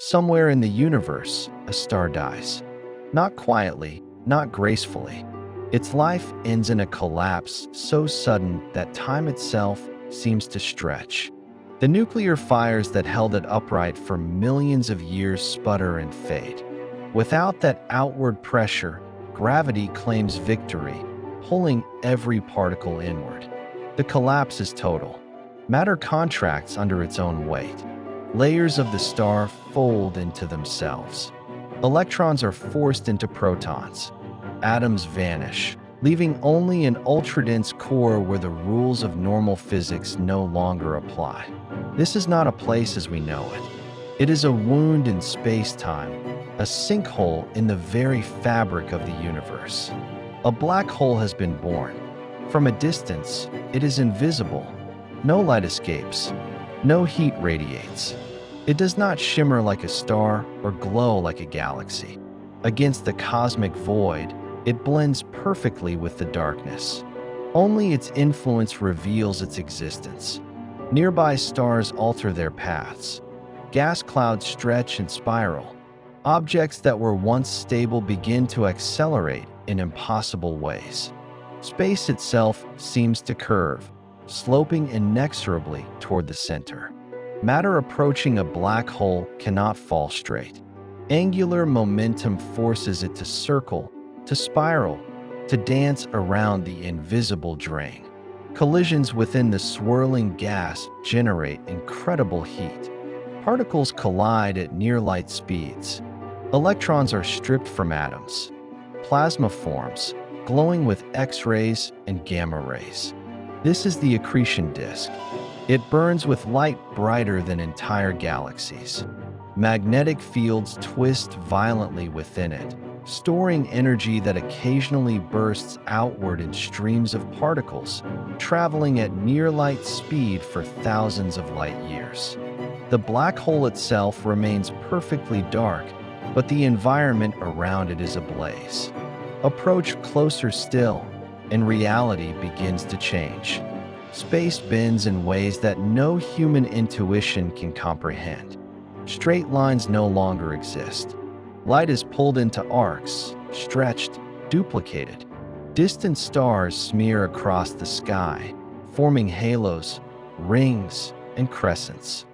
Somewhere in the universe, a star dies. Not quietly, not gracefully. Its life ends in a collapse so sudden that time itself seems to stretch. The nuclear fires that held it upright for millions of years sputter and fade. Without that outward pressure, gravity claims victory, pulling every particle inward. The collapse is total. Matter contracts under its own weight. Layers of the star fold into themselves. Electrons are forced into protons. Atoms vanish, leaving only an ultradense core where the rules of normal physics no longer apply. This is not a place as we know it. It is a wound in space-time, a sinkhole in the very fabric of the universe. A black hole has been born. From a distance, it is invisible. No light escapes. No heat radiates. It does not shimmer like a star or glow like a galaxy. Against the cosmic void, it blends perfectly with the darkness. Only its influence reveals its existence. Nearby stars alter their paths. Gas clouds stretch and spiral. Objects that were once stable begin to accelerate in impossible ways. Space itself seems to curve, sloping inexorably toward the center. Matter approaching a black hole cannot fall straight. Angular momentum forces it to circle, to spiral, to dance around the invisible drain. Collisions within the swirling gas generate incredible heat. Particles collide at near-light speeds. Electrons are stripped from atoms. Plasma forms, glowing with X-rays and gamma rays. This is the accretion disk. It burns with light brighter than entire galaxies. Magnetic fields twist violently within it, storing energy that occasionally bursts outward in streams of particles, traveling at near-light speed for thousands of light years. The black hole itself remains perfectly dark, but the environment around it is ablaze. Approach closer still, and reality begins to change. Space bends in ways that no human intuition can comprehend. Straight lines no longer exist. Light is pulled into arcs, stretched, duplicated. Distant stars smear across the sky, forming halos, rings, and crescents.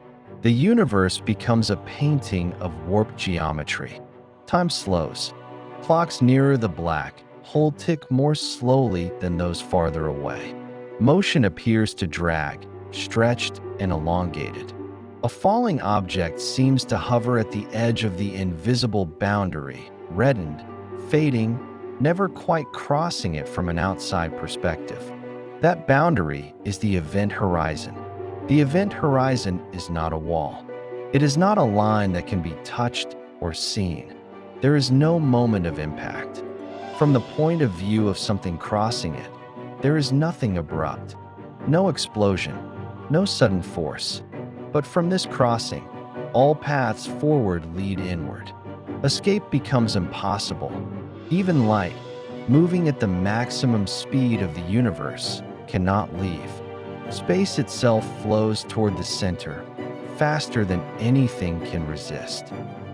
The universe becomes a painting of warped geometry. Time slows. Clocks nearer the black hole tick more slowly than those farther away. Motion appears to drag, stretched and elongated. A falling object seems to hover at the edge of the invisible boundary, reddened, fading, never quite crossing it from an outside perspective. That boundary is the event horizon. The event horizon is not a wall. It is not a line that can be touched or seen. There is no moment of impact. From the point of view of something crossing it, there is nothing abrupt, no explosion, no sudden force. But from this crossing, all paths forward lead inward. Escape becomes impossible. Even light, moving at the maximum speed of the universe, cannot leave. Space itself flows toward the center, faster than anything can resist.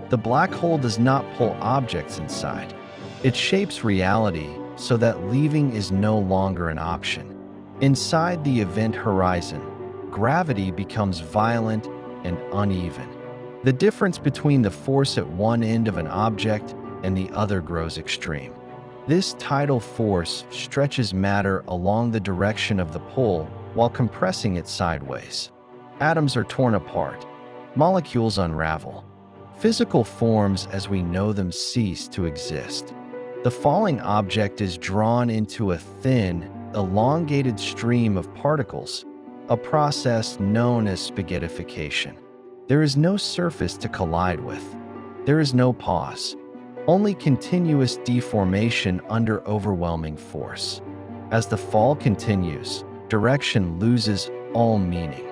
The black hole does not pull objects inside. It shapes reality so that leaving is no longer an option. Inside the event horizon, gravity becomes violent and uneven. The difference between the force at one end of an object and the other grows extreme. This tidal force stretches matter along the direction of the pull while compressing it sideways. Atoms are torn apart. Molecules unravel. Physical forms as we know them cease to exist. The falling object is drawn into a thin, elongated stream of particles, a process known as spaghettification. There is no surface to collide with. There is no pause, only continuous deformation under overwhelming force. As the fall continues, direction loses all meaning.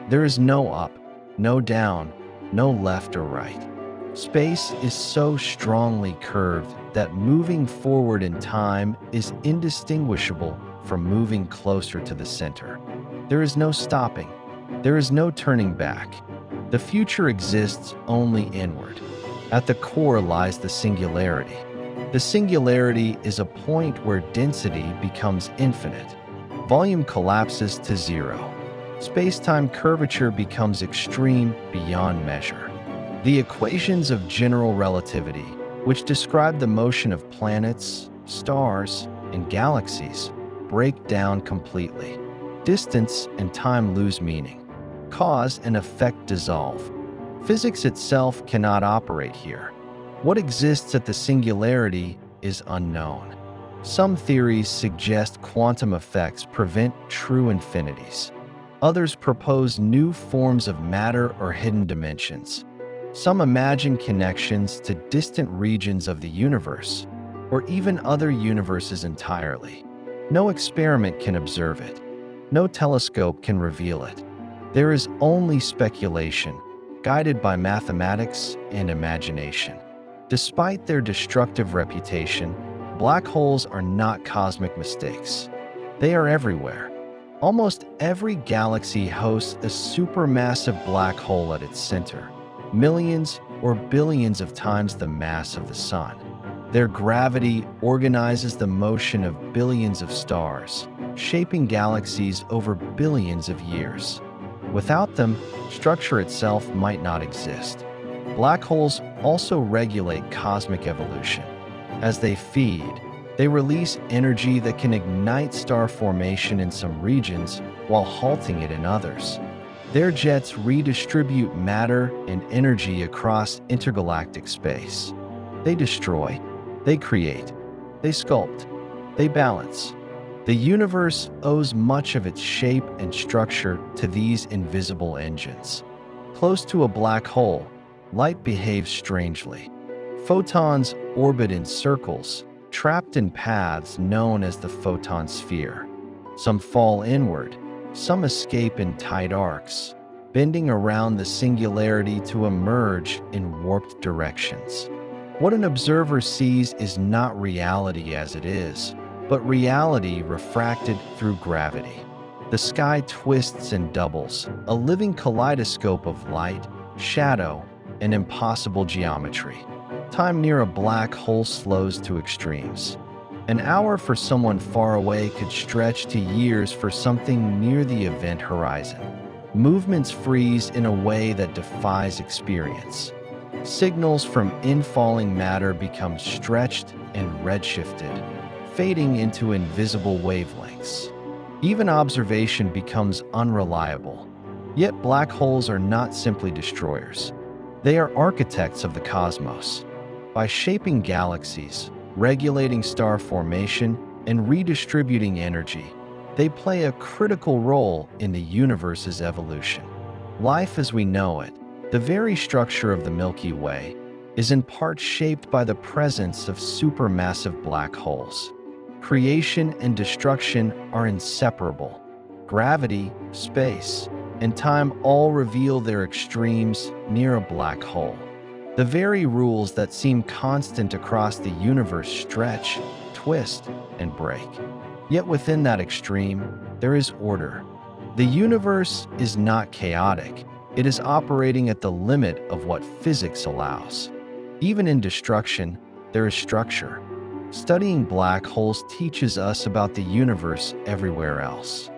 There is no up, no down, no left or right. Space is so strongly curved that moving forward in time is indistinguishable from moving closer to the center. There is no stopping. There is no turning back. The future exists only inward. At the core lies the singularity. The singularity is a point where density becomes infinite. Volume collapses to zero. Space-time curvature becomes extreme beyond measure. The equations of general relativity, which describe the motion of planets, stars, and galaxies, break down completely. Distance and time lose meaning. Cause and effect dissolve. Physics itself cannot operate here. What exists at the singularity is unknown. Some theories suggest quantum effects prevent true infinities. Others propose new forms of matter or hidden dimensions. Some imagine connections to distant regions of the universe, or even other universes entirely. No experiment can observe it. No telescope can reveal it. There is only speculation, guided by mathematics and imagination. Despite their destructive reputation, black holes are not cosmic mistakes. They are everywhere. Almost every galaxy hosts a supermassive black hole at its center, millions or billions of times the mass of the Sun. Their gravity organizes the motion of billions of stars, shaping galaxies over billions of years. Without them, structure itself might not exist. Black holes also regulate cosmic evolution. As they feed, they release energy that can ignite star formation in some regions while halting it in others. Their jets redistribute matter and energy across intergalactic space. They destroy, they create, they sculpt, they balance. The universe owes much of its shape and structure to these invisible engines. Close to a black hole, light behaves strangely. Photons orbit in circles, trapped in paths known as the photon sphere. Some fall inward, some escape in tight arcs, bending around the singularity to emerge in warped directions. What an observer sees is not reality as it is, but reality refracted through gravity. The sky twists and doubles, a living kaleidoscope of light, shadow, and impossible geometry. Time near a black hole slows to extremes. An hour for someone far away could stretch to years for something near the event horizon. Movements freeze in a way that defies experience. Signals from infalling matter become stretched and redshifted, fading into invisible wavelengths. Even observation becomes unreliable. Yet black holes are not simply destroyers. They are architects of the cosmos. By shaping galaxies, regulating star formation, and redistributing energy, they play a critical role in the universe's evolution. Life as we know it, the very structure of the Milky Way, is in part shaped by the presence of supermassive black holes. Creation and destruction are inseparable. Gravity, space, and time all reveal their extremes near a black hole. The very rules that seem constant across the universe stretch, twist, and break. Yet within that extreme, there is order. The universe is not chaotic. It is operating at the limit of what physics allows. Even in destruction, there is structure. Studying black holes teaches us about the universe everywhere else.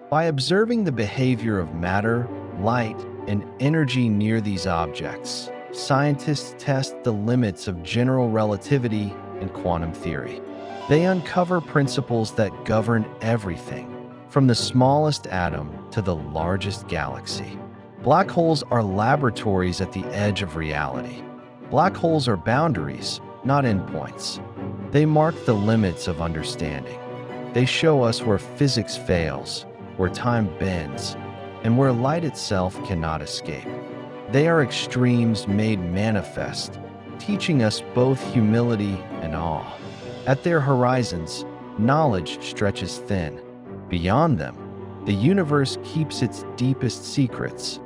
By observing the behavior of matter, light, and energy near these objects, scientists test the limits of general relativity and quantum theory. They uncover principles that govern everything, from the smallest atom to the largest galaxy. Black holes are laboratories at the edge of reality. Black holes are boundaries, not endpoints. They mark the limits of understanding. They show us where physics fails, where time bends, and where light itself cannot escape. They are extremes made manifest, teaching us both humility and awe. At their horizons, knowledge stretches thin. Beyond them, the universe keeps its deepest secrets,